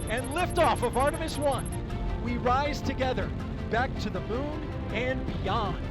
and liftoff of Artemis 1. We rise together back to the moon and beyond.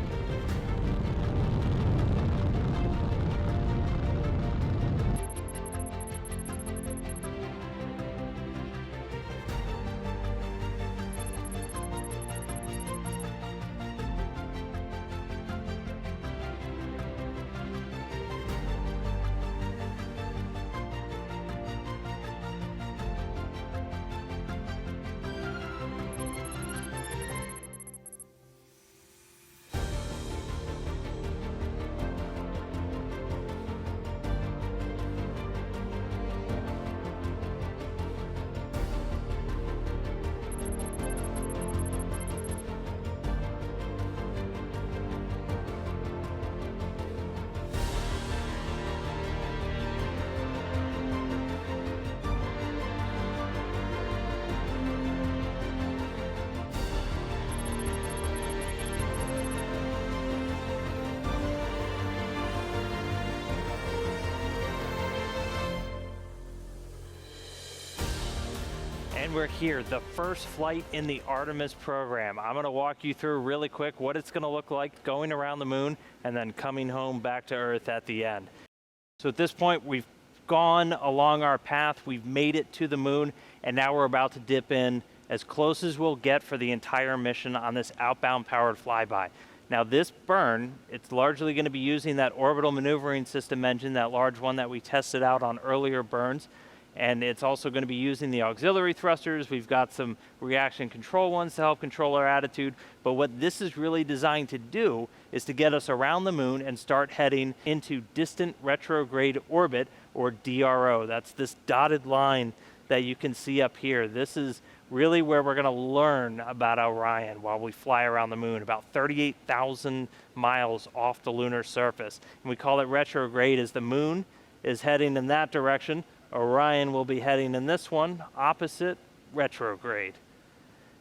And we're here, the first flight in the Artemis program. I'm gonna walk you through really quick what it's gonna look like going around the moon and then coming home back to Earth at the end. So at this point, we've gone along our path, we've made it to the moon, and now we're about to dip in as close as we'll get for the entire mission on this outbound powered flyby. Now this burn, it's largely gonna be using that orbital maneuvering system engine, that large one that we tested out on earlier burns. And it's also going to be using the auxiliary thrusters. We've got some reaction control ones to help control our attitude. But what this is really designed to do is to get us around the moon and start heading into distant retrograde orbit, or DRO. That's this dotted line that you can see up here. This is really where we're going to learn about Orion while we fly around the moon, about 38,000 miles off the lunar surface. And we call it retrograde as the moon is heading in that direction. Orion will be heading in this one, opposite retrograde.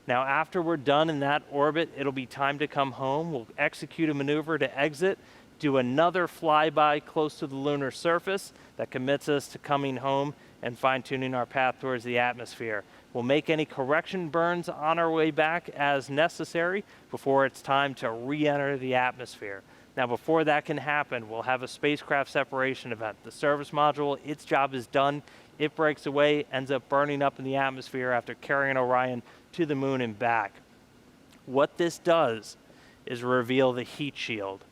Now after we're done in that orbit, it'll be time to come home. We'll execute a maneuver to exit, do another flyby close to the lunar surface that commits us to coming home and fine-tuning our path towards the atmosphere. We'll make any correction burns on our way back as necessary before it's time to re-enter the atmosphere. Now before that can happen, we'll have a spacecraft separation event. The service module, its job is done. It breaks away, ends up burning up in the atmosphere after carrying Orion to the moon and back. What this does is reveal the heat shield,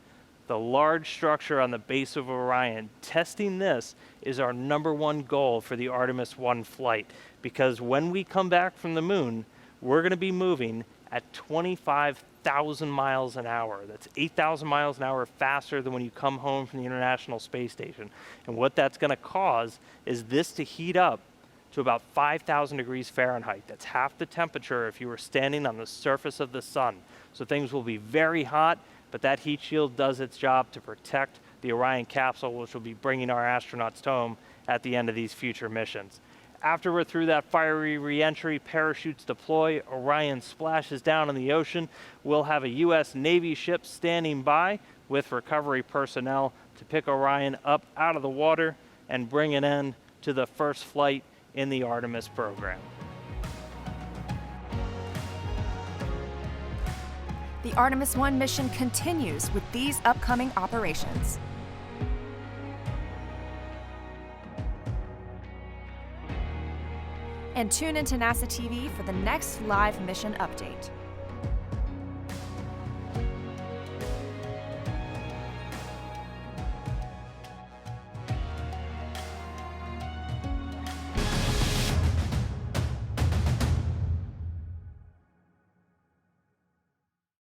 the large structure on the base of Orion. Testing this is our #1 goal for the Artemis 1 flight, because when we come back from the moon, we're going to be moving at 25,000 miles an hour. That's 8,000 miles an hour faster than when you come home from the International Space Station. And what that's going to cause is this to heat up to about 5,000 degrees Fahrenheit. That's half the temperature if you were standing on the surface of the sun. So things will be very hot, but that heat shield does its job to protect the Orion capsule, which will be bringing our astronauts home at the end of these future missions. After we're through that fiery re-entry, parachutes deploy, Orion splashes down in the ocean. We'll have a US Navy ship standing by with recovery personnel to pick Orion up out of the water and bring it in to the first flight in the Artemis program. The Artemis 1 mission continues with these upcoming operations. And tune into NASA TV for the next live mission update.